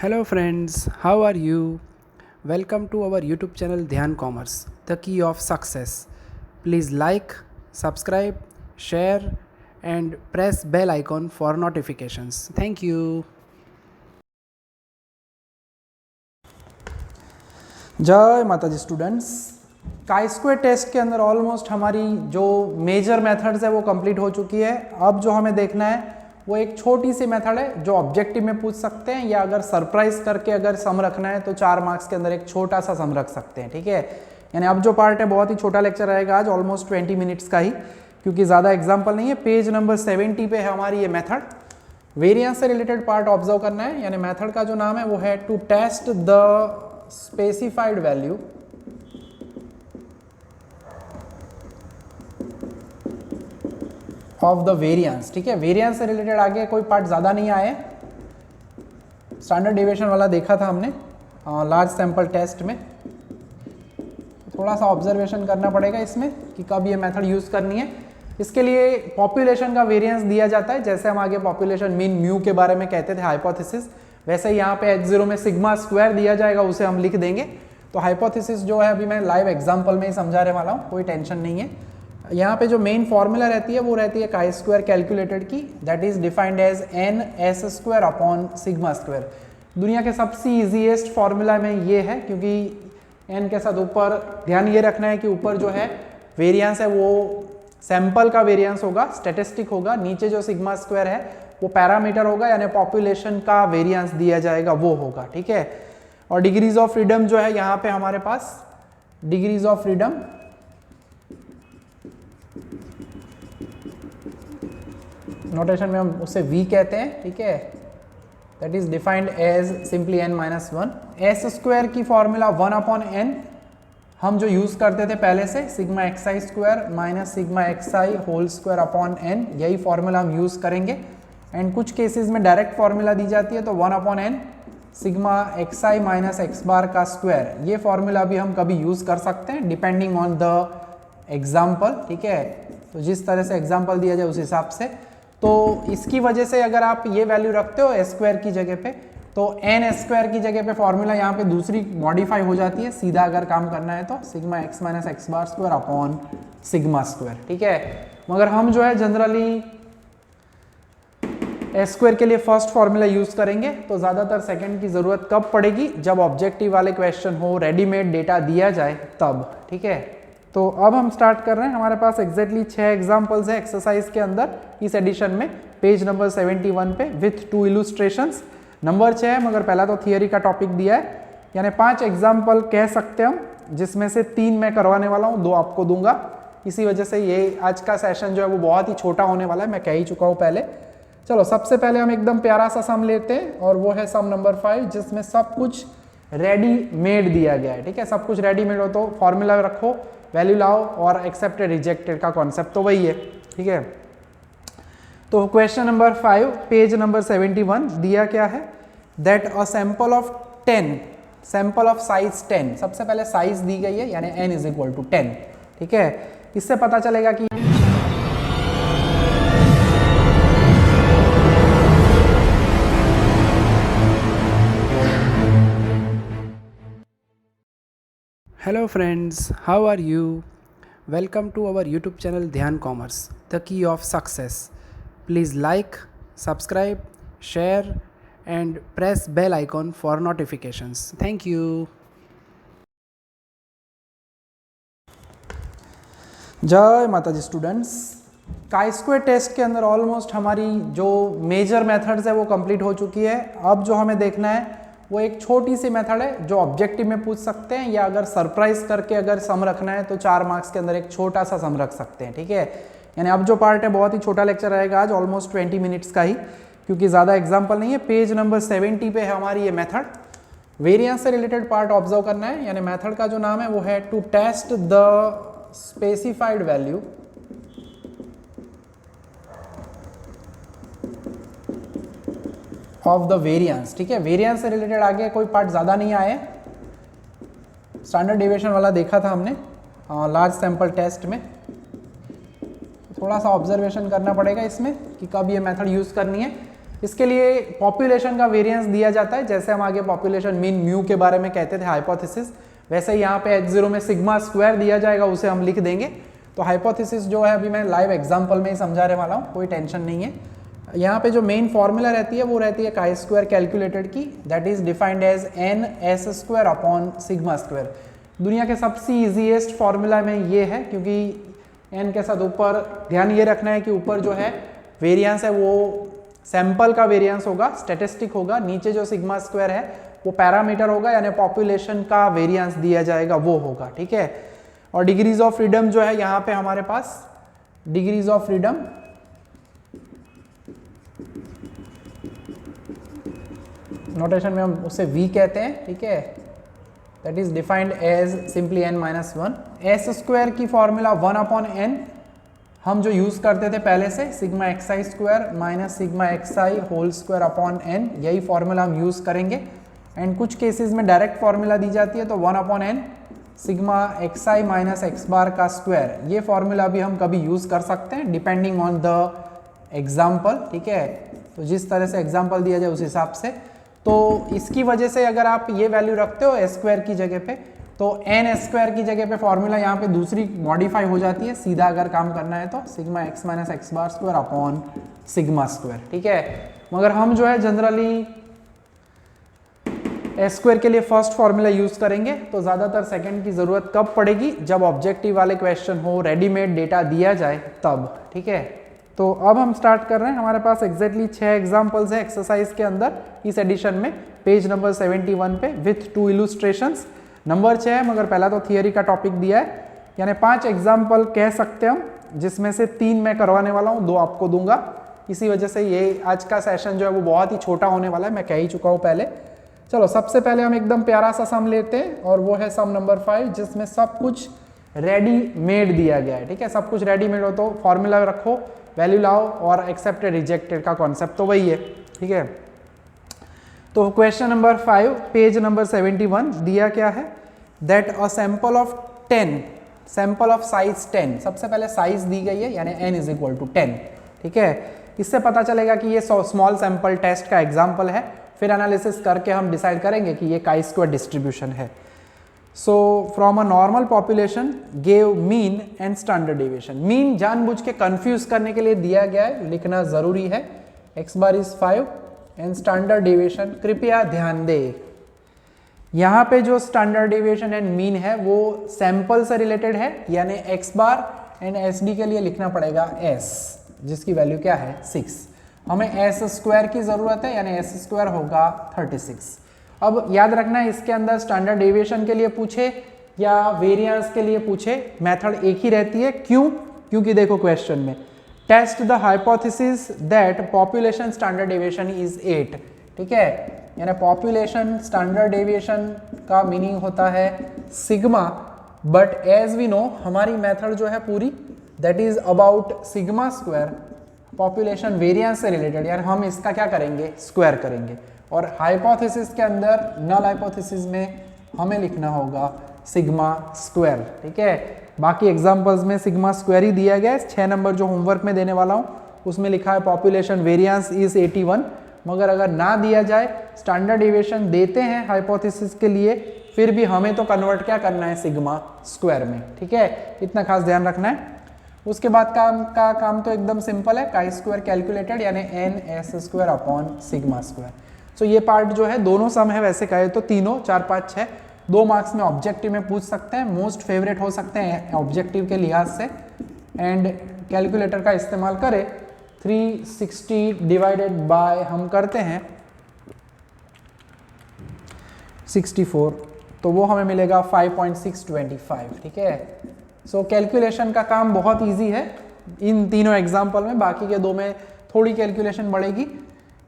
Hello friends, how are you? Welcome to our YouTube channel Dhyan Commerce, the key of success. Please like, subscribe, share and press bell icon for notifications. Thank you. जय माता जी students. Chi square test के अंदर almost हमारी जो major methods है वो complete हो चुकी है। अब जो हमें देखना है वो एक छोटी सी मेथड है जो ऑब्जेक्टिव में पूछ सकते हैं, या अगर सरप्राइज करके अगर सम रखना है तो 4 मार्क्स के अंदर एक छोटा सा सम रख सकते हैं। ठीक है, यानी अब जो पार्ट है बहुत ही छोटा लेक्चर रहेगा आज, ऑलमोस्ट 20 मिनट्स का ही, क्योंकि ज़्यादा एग्जाम्पल नहीं है। पेज नंबर 70 पे है हमारी ये मेथड। वेरिएंस से रिलेटेड पार्ट ऑब्जर्व करना है, यानी मेथड का जो नाम है वो है to test the specified value of the variance। ठीक है, वेरिएंस से रिलेटेड आगे कोई पार्ट ज्यादा नहीं आए। स्टैंडर्ड डेविएशन वाला देखा था हमने लार्ज सैंपल टेस्ट में। थोड़ा सा ऑब्जर्वेशन करना पड़ेगा इसमें कि कब ये मेथड यूज करनी है। इसके लिए पॉपुलेशन का वेरिएंस दिया जाता है, जैसे हम आगे पॉपुलेशन मीन म्यू के बारे में कहते थे हाइपोथेसिस, वैसे यहाँ पे H0 में सिग्मा स्क्वायर दिया जाएगा, उसे हम लिख देंगे। तो हाइपोथेसिस जो है अभी मैं लाइव एग्जांपल में ही समझाने वाला हूँ, कोई टेंशन नहीं है। यहाँ पे जो मेन फॉर्मूला रहती है वो रहती है काई स्क्वायर कैलकुलेटेड की, that is defined as n S square upon sigma square. दुनिया के सबसे ईजीएस्ट फॉर्मूला में ये है, क्योंकि एन के साथ ऊपर ध्यान ये रखना है कि ऊपर जो है वेरिएंस है वो सैंपल का वेरिएंस होगा, स्टैटिस्टिक होगा, नीचे जो सिग्मा स्क्वायर है वो पैरामीटर होगा, यानी पॉपुलेशन का वेरिएंस दिया जाएगा वो होगा। ठीक है, और डिग्रीज ऑफ फ्रीडम जो है यहाँ पे हमारे पास डिग्रीज ऑफ फ्रीडम नोटेशन में हम उसे v कहते हैं। ठीक है, that is defined as simply n-1। S square की फॉर्मूला 1/n हम जो यूज करते थे पहले से, sigma xi square minus sigma xi whole square upon n, यही फॉर्मूला हम यूज करेंगे। एंड कुछ केसेस में डायरेक्ट फॉर्मूला दी जाती है, तो 1/n sigma xi minus x bar का स्क्वायर, ये फॉर्मूला भी हम कभी यूज कर सकते हैं डिपेंडिंग ऑन द एग्जाम्पल। ठीक है, तो जिस तरह से एग्जाम्पल दिया जाए उस हिसाब से। तो इसकी वजह से अगर आप ये वैल्यू रखते हो एस स्क्वायर की जगह पे, तो एन स्क्वायर की जगह पे फॉर्मूला यहाँ पे दूसरी मॉडिफाई हो जाती है। सीधा अगर काम करना है तो sigma x minus x bar square upon sigma square. ठीक है, मगर हम जो है जनरली एस स्क्वायर के लिए फर्स्ट फॉर्मूला यूज करेंगे, तो ज्यादातर सेकंड की जरूरत कब पड़ेगी, जब ऑब्जेक्टिव वाले क्वेश्चन हो, रेडीमेड डेटा दिया जाए तब। ठीक है, तो अब हम स्टार्ट कर रहे हैं। हमारे पास एग्जैक्टली 6 एग्जांपल्स है एक्सरसाइज के अंदर इस एडिशन में, पेज नंबर 71 पे विथ 2 इलुस्ट्रेशंस। नंबर 6 है, मगर पहला तो थियरी का टॉपिक दिया है, यानी 5 एग्जाम्पल कह सकते हैं हम, जिसमें से 3 मैं करवाने वाला हूँ, 2 आपको दूंगा। इसी वजह से ये आज का सेशन जो है वो बहुत ही छोटा होने वाला है, मैं कह ही चुका हूँ पहले। चलो सबसे पहले हम एकदम प्यारा सा सम लेते हैं, और वो है सम नंबर 5, जिसमें सब कुछ रेडी मेड दिया गया है। ठीक है, सब कुछ रेडी मेड हो तो फॉर्मूला रखो, वैल्यू लाओ, और एक्सेप्टेड रिजेक्टेड का कॉन्सेप्ट तो वही है। ठीक है, तो क्वेश्चन नंबर 5 पेज नंबर 71 दिया क्या है, that a sample of 10, sample of size 10, सबसे पहले साइज दी गई है, यानी n इज इक्वल टू 10। ठीक है, इससे पता चलेगा कि Hello friends, how are you? Welcome to our YouTube channel Dhyan Commerce, the key of success. Please like, subscribe, share and press bell icon for notifications. Thank you. जय माता जी students. Chi square test के अंदर almost हमारी जो major methods है वो complete हो चुकी है। अब जो हमें देखना है वो एक छोटी सी मेथड है जो ऑब्जेक्टिव में पूछ सकते हैं, या अगर सरप्राइज करके अगर सम रखना है तो 4 मार्क्स के अंदर एक छोटा सा सम रख सकते हैं। ठीक है, यानी अब जो पार्ट है बहुत ही छोटा लेक्चर रहेगा आज, ऑलमोस्ट 20 मिनट्स का ही, क्योंकि ज़्यादा एग्जाम्पल नहीं है। पेज नंबर 70 पे है हमारी ये मेथड। वेरिएंस से रिलेटेड पार्ट ऑब्जर्व करना है, यानी मेथड का जो नाम है वो है to test the specified value of the variance. ठीक है, वेरिएंस से रिलेटेड आगे कोई पार्ट ज्यादा नहीं आए। स्टैंडर्ड डेविएशन वाला देखा था हमने लार्ज सैंपल टेस्ट में। थोड़ा सा ऑब्जर्वेशन करना पड़ेगा इसमें कि कब ये मेथड यूज करनी है। इसके लिए पॉपुलेशन का वेरिएंस दिया जाता है, जैसे हम आगे पॉपुलेशन मीन म्यू के बारे में कहते थे हाइपोथेसिस, वैसे ही यहाँ पे h0 में सिग्मा स्क्वायर दिया जाएगा, उसे हम लिख देंगे। तो हाइपोथेसिस जो है अभी मैं लाइव एग्जांपल में ही समझाने वाला हूँ, कोई टेंशन नहीं है। यहाँ पे जो मेन फॉर्मूला रहती है वो रहती है काई स्क्वायर कैलकुलेटेड की, that is defined as n S square upon sigma square. दुनिया के सबसे ईजीएस्ट फॉर्मूला में ये है, क्योंकि एन के साथ ऊपर ध्यान ये रखना है कि ऊपर जो है वेरिएंस है वो सैंपल का वेरिएंस होगा, स्टैटिस्टिक होगा, नीचे जो सिग्मा स्क्वायर है वो पैरामीटर होगा, यानी पॉपुलेशन का वेरिएंस दिया जाएगा वो होगा, ठीक है। और डिग्रीज ऑफ फ्रीडम जो है यहाँ पे हमारे पास डिग्रीज ऑफ फ्रीडम नोटेशन में हम उसे v कहते हैं, ठीक है, that is defined as simply n minus 1। S square की फॉर्मूला 1 अपॉन n हम जो यूज करते थे पहले से, sigma x i square minus sigma x i whole square upon n, यही फॉर्मूला हम यूज करेंगे। एंड कुछ केसेस में डायरेक्ट फॉर्मूला दी जाती है, तो 1 upon n sigma x i minus x बार का स्क्वायर, ये फॉर्मूला भी हम कभी यूज कर सकते हैं डिपेंडिंग ऑन द एग्जाम्पल, ठीक है। तो जिस तरह से एग्जाम्पल दिया जाए उस हिसाब से। तो इसकी वजह से अगर आप ये वैल्यू रखते हो एस स्क्वायर की जगह पे, तो एन स्क्वायर की जगह पे फॉर्मूला यहाँ पे दूसरी मॉडिफाई हो जाती है, सीधा अगर काम करना है तो sigma x minus x bar square upon sigma square, ठीक है। मगर हम जो है जनरली एस स्क्वायर के लिए फर्स्ट फॉर्मूला यूज करेंगे, तो ज्यादातर सेकंड की जरूरत कब पड़ेगी, जब ऑब्जेक्टिव वाले क्वेश्चन हो, रेडीमेड डेटा दिया जाए तब, ठीक है। तो अब हम स्टार्ट कर रहे हैं, हमारे पास एग्जैक्टली 6 एग्जांपल्स है एक्सरसाइज के अंदर इस एडिशन में, पेज नंबर 71 पे विथ 2 इलुस्ट्रेशंस। नंबर 6 है, मगर पहला तो थियरी का टॉपिक दिया है, यानी 5 एग्जाम्पल कह सकते हैं हम, जिसमें से 3 मैं करवाने वाला हूँ, 2 आपको दूंगा। इसी वजह से ये आज का सेशन जो है वो बहुत ही छोटा होने वाला है, मैं कह ही चुका हूँ पहले। चलो सबसे पहले हम एकदम प्यारा सा सम लेते हैं, और वो है सम नंबर 5, जिसमें सब कुछ रेडीमेड दिया गया है, ठीक है। सब कुछ रेडीमेड हो तो फॉर्मूला रखो, वैल्यू लाओ, और एक्सेप्टेड रिजेक्टेड का कॉन्सेप्ट तो वही है, ठीक है। तो क्वेश्चन नंबर 5 पेज नंबर 71 दिया क्या है, that a sample of 10, sample of size 10, सबसे पहले साइज दी गई है यानी n इज इक्वल टू 10, ठीक है। इससे पता चलेगा कि ये स्मॉल सैंपल टेस्ट का एग्जाम्पल है, फिर एनालिसिस करके हम डिसाइड करेंगे कि ये काई स्क्वायर डिस्ट्रीब्यूशन है। So from a normal population gave mean and standard deviation. Mean जानबूझ के कंफ्यूज करने के लिए दिया गया है, लिखना जरूरी है। x bar is 5 and standard deviation, कृपया ध्यान दे, यहाँ पे जो स्टैंडर्ड डेविएशन एंड मीन है वो सैंपल से रिलेटेड है, यानी x बार एंड SD के लिए लिखना पड़ेगा s, जिसकी वैल्यू क्या है 6। हमें s स्क्वायर की जरूरत है, यानी s स्क्वायर होगा 36। अब याद रखना है, इसके अंदर स्टैंडर्ड डेविएशन के लिए पूछे या वेरिएंस के लिए पूछे, मेथड एक ही रहती है। क्यों? क्योंकि देखो क्वेश्चन में test the hypothesis that population standard deviation is 8, ठीक है। यानी पॉपुलेशन स्टैंडर्ड डेविएशन का मीनिंग होता है sigma, but as we know हमारी मेथड जो है पूरी that is about sigma square, population variance से रिलेटेड, यानी हम इसका क्या करेंगे, स्क्वायर करेंगे। और हाइपोथेसिस के अंदर, नल हाइपोथेसिस में हमें लिखना होगा सिग्मा स्क्वायर, ठीक है। बाकी एग्जांपल्स में सिग्मा स्क्वायर ही दिया गया है। 6 नंबर जो होमवर्क में देने वाला हूँ उसमें लिखा है पॉपुलेशन वेरिएंस इज 81, मगर अगर ना दिया जाए, स्टैंडर्ड डेविएशन देते हैं हाइपोथेसिस के लिए, फिर भी हमें तो कन्वर्ट क्या करना है सिग्मा स्क्वायर में, ठीक है। इतना खास ध्यान रखना है। उसके बाद काम तो एकदम सिंपल है, काई स्क्वायर कैलकुलेटेड यानी N S square upon sigma square. So ये पार्ट जो है दोनों सम है, वैसे कहे तो तीनों 4, 5, 6 2 मार्क्स में ऑब्जेक्टिव में पूछ सकते हैं, मोस्ट फेवरेट हो सकते हैं ऑब्जेक्टिव के लिहाज से। एंड कैलकुलेटर का इस्तेमाल करें, 360 डिवाइडेड बाय हम करते हैं 64, तो वो हमें मिलेगा 5.625, ठीक है। सो कैलकुलेशन का काम बहुत इजी है इन तीनों एग्जाम्पल में, बाकी के 2 में थोड़ी कैलकुलेशन बढ़ेगी।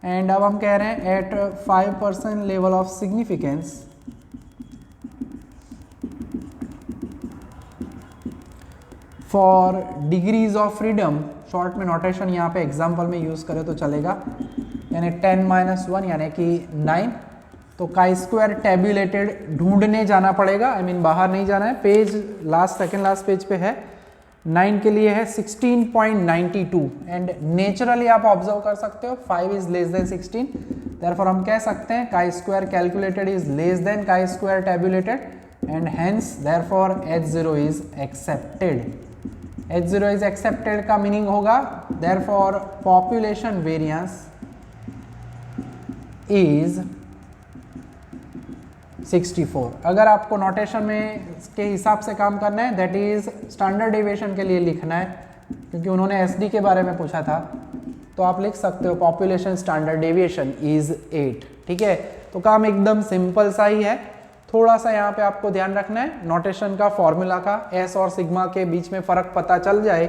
एंड अब हम कह रहे हैं at 5% level of significance for degrees of freedom, short में नोटेशन यहाँ पे एग्जाम्पल में यूज करें तो चलेगा, यानी 10-1 यानी कि 9। तो काई स्क्वायर टेब्यूलेटेड ढूंढने जाना पड़ेगा, आई मीन बाहर नहीं जाना है, page last second last page पे है। 9 के लिए है 16.92 एंड नेचुरली आप ऑब्जर्व कर सकते हो 5 इज लेस देन 16, देयरफॉर हम कह सकते हैं chi square calculated is less than chi square tabulated and hence therefore H0 is accepted. H0 is accepted का मीनिंग होगा देयरफॉर पॉपुलेशन वेरिएंस इज 64। अगर आपको नोटेशन में के हिसाब से काम करना है दैट इज स्टैंडर्ड डेविएशन के लिए लिखना है, क्योंकि उन्होंने एसडी के बारे में पूछा था, तो आप लिख सकते हो पॉपुलेशन स्टैंडर्ड डेविएशन इज 8। ठीक है, तो काम एकदम सिंपल सा ही है। थोड़ा सा यहाँ पे आपको ध्यान रखना है नोटेशन का, फॉर्मूला का, एस और सिग्मा के बीच में फर्क पता चल जाए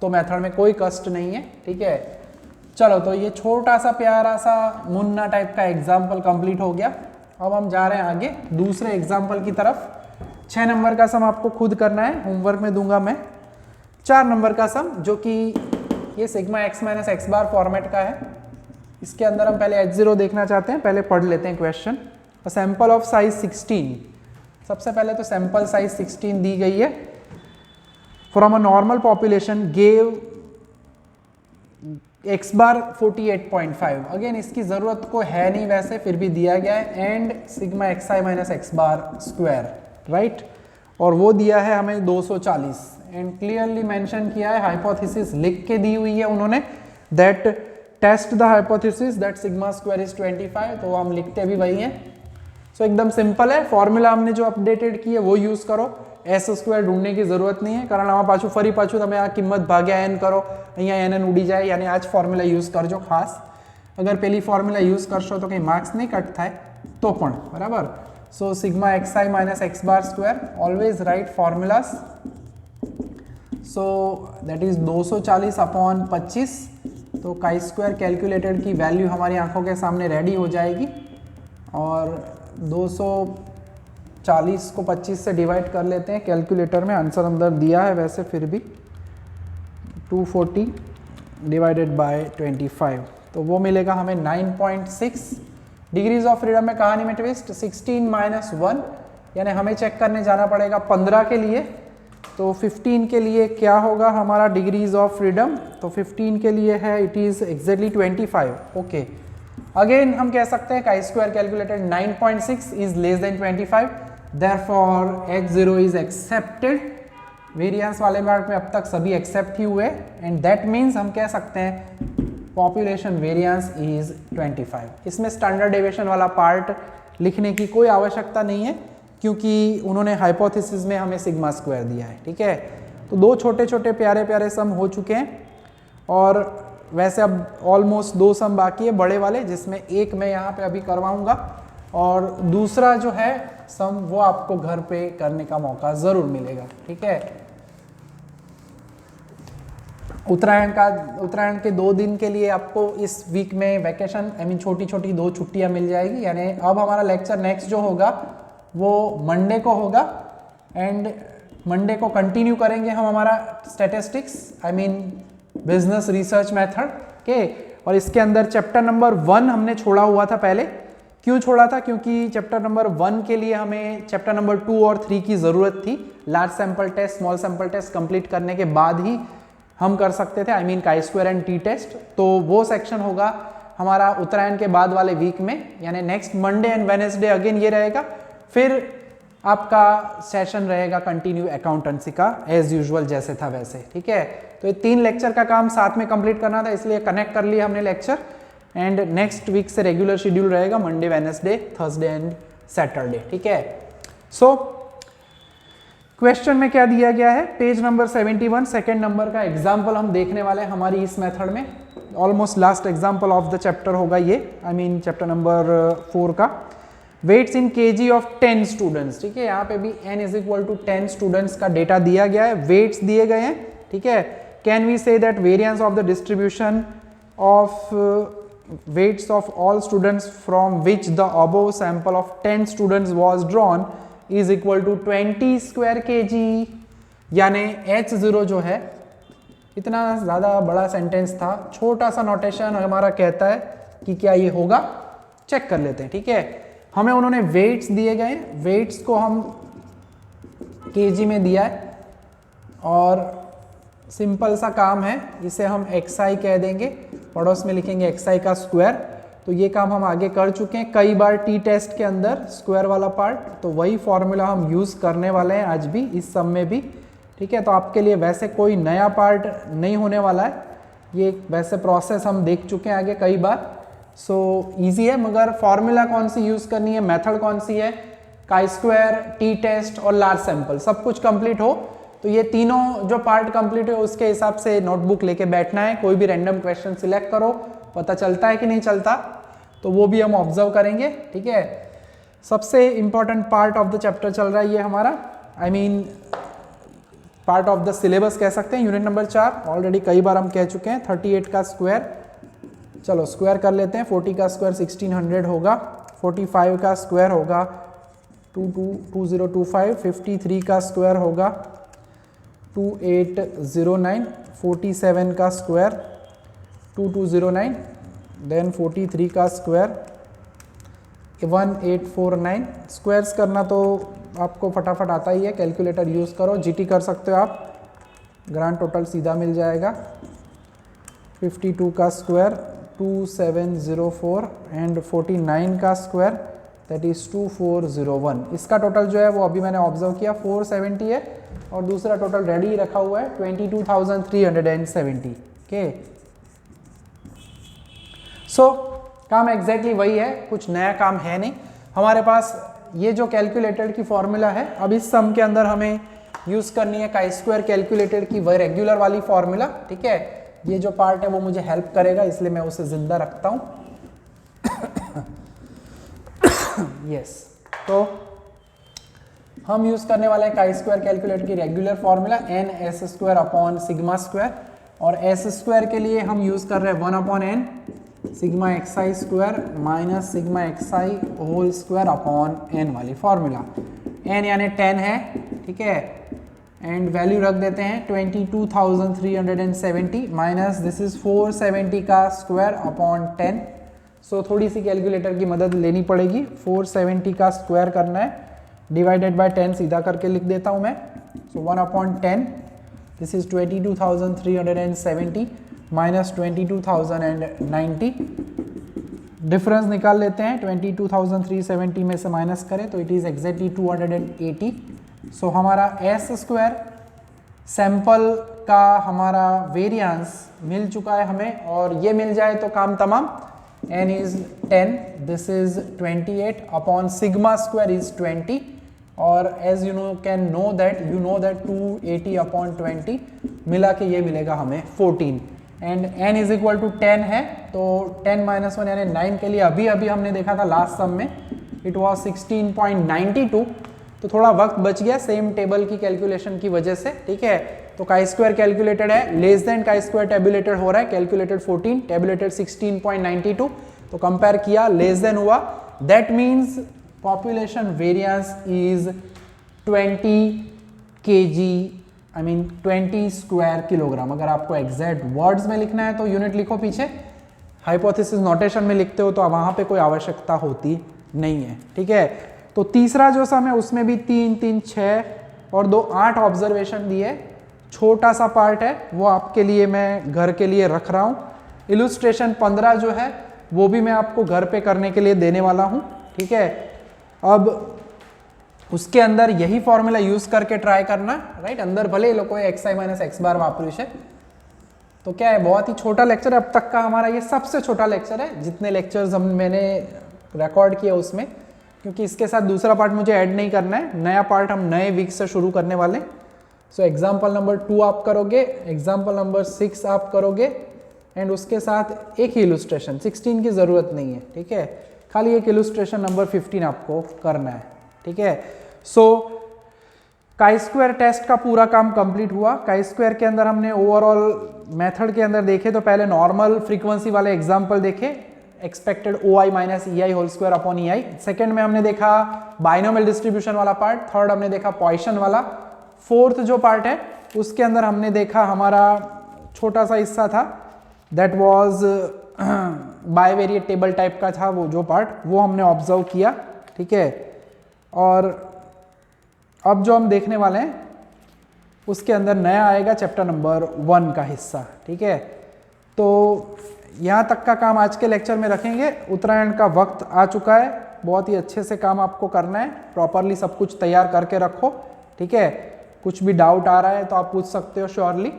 तो मेथड में कोई कष्ट नहीं है। ठीक है, चलो तो ये छोटा सा प्यारा सा मुन्ना टाइप का एग्जाम्पल कंप्लीट हो गया। अब हम जा रहे हैं आगे दूसरे एग्जाम्पल की तरफ। 6 नंबर का सम आपको खुद करना है, होमवर्क में दूंगा मैं। 4 नंबर का सम जो कि ये सिग्मा x माइनस एक्स बार फॉर्मेट का है, इसके अंदर हम पहले H0 देखना चाहते हैं। पहले पढ़ लेते हैं क्वेश्चन। सैंपल ऑफ साइज 16, सबसे पहले तो सैंपल साइज 16 दी गई है। From a normal population gave x bar 48.5, again इसकी जरूरत को है नहीं वैसे, फिर भी दिया गया है, and sigma xi minus x bar square, right, और वो दिया है हमें 240 एंड क्लियरली मेंशन किया है, हाइपोथेसिस लिख के दी हुई है उन्होंने, that test the hypothesis that sigma square is 25, तो हम लिखते भी वही हैं। सो एकदम सिंपल है, फॉर्मूला हमने जो अपडेटेड की है वो यूज करो, एस स्क्वायर ढूंढने की जरूरत नहीं है, कारण आમાં પાછું ફરી પાછું તમે આ કિંમત ભાગ્યા n કરો, અહીંયા n ઉડી જાય, યાની આ જ ફોર્મ્યુલા યુઝ કરજો ખાસ। અગર પેલી ફોર્મ્યુલા યુઝ કરશો તો કંઈ માર્ક્સ નહીં કટ થાય તો પણ બરાબર। So sigma xi minus X bar square, always right formulas. So that is 240 upon 25, तो chi स्क्वायर कैलकुलेटेड की वैल्यू हमारी आंखों के सामने रेडी हो जाएगी, और 240 को 25 से डिवाइड कर लेते हैं कैलकुलेटर में, आंसर अंदर दिया है वैसे फिर भी 240 डिवाइडेड बाय 25, तो वो मिलेगा हमें 9.6। डिग्रीज ऑफ फ्रीडम में कहानी में ट्विस्ट, 16 माइनस 1, यानी हमें चेक करने जाना पड़ेगा 15 के लिए, तो 15 के लिए क्या होगा हमारा डिग्रीज ऑफ फ्रीडम, तो 15 के लिए है it is exactly 25। Okay, again हम कह सकते हैं chi square calculated 9.6 is less than 25, therefore H0 is accepted. Variance वाले पार्ट में अब तक सभी एक्सेप्ट ही हुए, एंड दैट मीन्स हम कह सकते हैं पॉपुलेशन वेरिएंस इज 25। इसमें स्टैंडर्ड डेविएशन वाला पार्ट लिखने की कोई आवश्यकता नहीं है, क्योंकि उन्होंने हाइपोथेसिस में हमें सिग्मा स्क्वायर दिया है। ठीक है, तो दो छोटे छोटे प्यारे प्यारे सम हो चुके हैं, और वैसे अब ऑलमोस्ट 2 सम बाकी है बड़े वाले, जिसमें एक मैं यहाँ पे अभी करवाऊंगा, और दूसरा जो है सम वो आपको घर पे करने का मौका जरूर मिलेगा। ठीक है, उत्तरायण के 2 दिन के लिए आपको इस वीक में वैकेशन, आई मीन छोटी छोटी 2 छुट्टियां मिल जाएगी। यानी अब हमारा लेक्चर नेक्स्ट जो होगा वो मंडे को होगा, एंड मंडे को कंटिन्यू करेंगे हम हमारा statistics, I mean business research method के, और इसके अंदर चैप्टर नंबर 1 हमने छोड़ा हुआ था पहले। क्यों छोड़ा था? क्योंकि चैप्टर नंबर 1 के लिए हमें चैप्टर नंबर 2 और 3 की ज़रूरत थी। Large sample test, small sample test complete करने के बाद ही हम कर सकते थे, I mean chi square and T test. तो वो सेक्शन होगा हमारा उत्तरायण के बाद वाले वीक में, यानी next Monday and Wednesday again ये रहेगा। फिर आपका सेशन रहेगा कंटिन्यू अकाउंटेंसी का, एज यूजुअल जैसे था वैसे। ठीक है, तो ये 3 लेक्चर का काम साथ में कंप्लीट करना था, इसलिए कनेक्ट कर लिया हमने लेक्चर, एंड नेक्स्ट वीक से रेगुलर शेड्यूल रहेगा Monday, Wednesday, Thursday and Saturday. ठीक है, सो क्वेश्चन में क्या दिया गया है, पेज नंबर 71, सेकेंड नंबर का एग्जाम्पल हम देखने वाले हैं हमारी इस मेथड में। Almost last example of the chapter होगा ये, आई मीन चैप्टर नंबर 4 का। Weights in kg of 10 students. ठीक है, यहाँ पे भी n is equal to 10 students का डेटा दिया गया है, वेट्स दिए गए हैं। ठीक है, can we say that variance of the distribution of weights of all students from which the above sample of 10 students was drawn is equal to 20 square kg, यानी H0 जो है, इतना ज़्यादा बड़ा सेंटेंस था, छोटा सा नोटेशन हमारा कहता है कि क्या ये होगा, चेक कर लेते हैं। ठीक है, हमें उन्होंने वेट्स दिए गए, वेट्स को हम केजी में दिया है, और सिंपल सा काम है, इसे हम xi कह देंगे, पड़ोस में लिखेंगे xi का स्क्वायर। तो ये काम हम आगे कर चुके हैं कई बार टी टेस्ट के अंदर, स्क्वायर वाला पार्ट। तो वही फॉर्मूला हम यूज़ करने वाले हैं आज भी, इस सम में भी। ठीक है, तो आपके लिए वैसे कोई नया पार्ट नहीं होने वाला है, ये वैसे प्रोसेस हम देख चुके हैं आगे कई बार। सो ईजी है, मगर फॉर्मूला कौन सी यूज़ करनी है, मेथड कौन सी है, काई स्क्वायर, टी टेस्ट और लार्ज सैंपल, सब कुछ कंप्लीट हो तो ये तीनों जो पार्ट कंप्लीट है उसके हिसाब से नोटबुक लेके बैठना है। कोई भी रैंडम क्वेश्चन सिलेक्ट करो, पता चलता है कि नहीं चलता, तो वो भी हम ऑब्जर्व करेंगे। ठीक है, सबसे important part of the chapter चल रहा है ये हमारा, I mean part of the syllabus कह सकते हैं, यूनिट नंबर 4। ऑलरेडी कई बार हम कह चुके हैं। 38 का स्क्वायर, चलो स्क्वायर कर लेते हैं। 40 का स्क्वायर 1600 होगा, 45 का स्क्वायर होगा 2025, 53 का स्क्वायर होगा 2809, 47 का स्क्वायर 2209, देन 43 का स्क्वायर 1849। स्क्वायर्स करना तो आपको फटाफट आता ही है, कैलकुलेटर यूज़ करो, जीटी कर सकते हो आप, ग्रांड टोटल सीधा मिल जाएगा। 52 का स्क्वायर 2704 एंड 49 का स्क्वायर दैट इज़ 2401। इसका टोटल जो है वो अभी मैंने ऑब्जर्व किया 470 है, और दूसरा टोटल रेडी रखा हुआ है 22,370। ओके, सो काम एग्जैक्टली वही है, कुछ नया काम है नहीं हमारे पास। ये जो कैलकुलेटेड की फॉर्मूला है, अब इस सम के अंदर हमें यूज करनी है काई स्क्वायर कैलकुलेटेड की वह रेगुलर वाली फॉर्मूला। ठीक है, ये जो पार्ट है वो मुझे हेल्प करेगा, इसलिए मैं उसे जिंदा रखता हूं। यस, तो हम यूज करने वाले हैं काई स्क्वायर कैलकुलेटर की regular formula n s square upon sigma square, और s स्क्वायर के लिए हम यूज कर रहे हैं 1 upon n sigma xi square minus sigma xi whole square upon n वाली फॉर्मूला। n यानी 10 है, ठीक है, एंड वैल्यू रख देते हैं 22,370 माइनस दिस इज 470 का स्क्वायर अपॉन 10। सो थोड़ी सी कैलकुलेटर की मदद लेनी पड़ेगी, 470 का स्क्वायर करना है, डिवाइडेड बाय 10 सीधा करके लिख देता हूँ मैं। सो 1 upon 10 this is 22,370 minus 22,090, difference निकाल लेते हैं, 22,370 में से माइनस करें तो इट इज़ एग्जैक्टली 280। सो हमारा एस स्क्वायर सैंपल का हमारा वेरिएंस मिल चुका है हमें, और ये मिल जाए तो काम तमाम। n is 10, this is 28 upon sigma square is 20, और as you know can know that 280 upon 20 मिला के ये मिलेगा हमें 14, and n is equal to 10 है, तो 10 माइनस 1 यानी 9 के लिए अभी अभी हमने देखा था लास्ट सम में, इट वॉज 16.92, तो थोड़ा वक्त बच गया सेम टेबल की कैलकुलेशन की वजह से। ठीक है, तो काई स्क्वायर कैलकुलेटेड है, less than chi square tabulated हो रहा है, कैलकुलेटेड 14, टेबुलेटेड 16.92, तो कंपेयर किया, लेस देन हुआ, that means population variance is 20 kg, I mean 20 square kilogram. अगर आपको एग्जैक्ट वर्ड्स में लिखना है तो यूनिट लिखो पीछे, हाइपोथेसिस नोटेशन में लिखते हो तो वहां पे कोई आवश्यकता होती नहीं है। ठीक है, तो तीसरा जो सम है उसमें भी 3, 3, 6 और 2, 8 ऑब्जर्वेशन दिए, छोटा सा पार्ट है वो आपके लिए मैं घर के लिए रख रहा हूँ। इलुस्ट्रेशन 15 जो है वो भी मैं आपको घर पे करने के लिए देने वाला हूँ। ठीक है, अब उसके अंदर यही फॉर्मूला यूज करके ट्राई करना, राइट। अंदर भले ही लोग xi माइनस x बार वापरू है, तो क्या है, बहुत ही छोटा लेक्चर है अब तक का हमारा, ये सबसे छोटा लेक्चर है जितने लेक्चर्स मैंने रिकॉर्ड किया उसमें, क्योंकि इसके साथ दूसरा पार्ट मुझे ऐड नहीं करना है, नया पार्ट हम नए वीक से शुरू करने वाले हैं। सो एग्जाम्पल नंबर 2 आप करोगे, एग्जाम्पल नंबर 6 आप करोगे, एंड उसके साथ एक ही इलुस्ट्रेशन, 16 की ज़रूरत नहीं है। ठीक है, खाली एक इलुस्ट्रेशन नंबर 15 आपको करना है। ठीक है, सो काई स्क्वायर टेस्ट का पूरा काम कंप्लीट हुआ। काई स्क्वायर के अंदर हमने ओवरऑल मेथड के अंदर देखे तो पहले नॉर्मल फ्रीक्वेंसी वाले एग्जाम्पल देखे, expected OI minus EI whole square upon EI। Second में हमने देखा बाइनोमियल डिस्ट्रीब्यूशन वाला पार्ट, थर्ड हमने देखा पॉइसन वाला, फोर्थ जो पार्ट है उसके अंदर हमने देखा हमारा छोटा सा हिस्सा था, that was bivariate table type का था वो जो पार्ट, वो हमने ऑब्जर्व किया। ठीक है, और अब जो हम देखने वाले हैं उसके अंदर नया आएगा चैप्टर नंबर 1 का हिस्सा, ठीक है। तो यहाँ तक का काम आज के लेक्चर में रखेंगे। उत्तरायण का वक्त आ चुका है, बहुत ही अच्छे से काम आपको करना है, प्रॉपरली सब कुछ तैयार करके रखो, ठीक है। कुछ भी डाउट आ रहा है तो आप पूछ सकते हो श्योरली।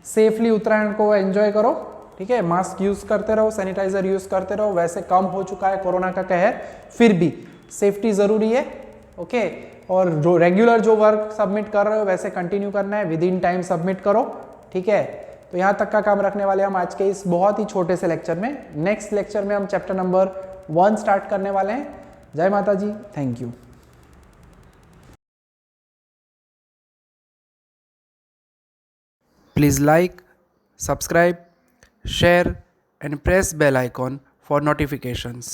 सेफली उत्तरायण को एंजॉय करो, ठीक है। मास्क यूज करते रहो, सैनिटाइजर यूज करते रहो। वैसे कम हो चुका है कोरोना का कहर, फिर भी सेफ्टी जरूरी है, ओके। और जो रेगुलर जो वर्क सबमिट कर रहे हो वैसे कंटिन्यू करना है, विद इन टाइम सबमिट करो, ठीक है। तो यहाँ तक का काम रखने वाले हम आज के इस बहुत ही छोटे से लेक्चर में। नेक्स्ट लेक्चर में हम चैप्टर नंबर 1 स्टार्ट करने वाले हैं। जय Mata ji, thank you. Please like, subscribe, share and press bell icon for notifications.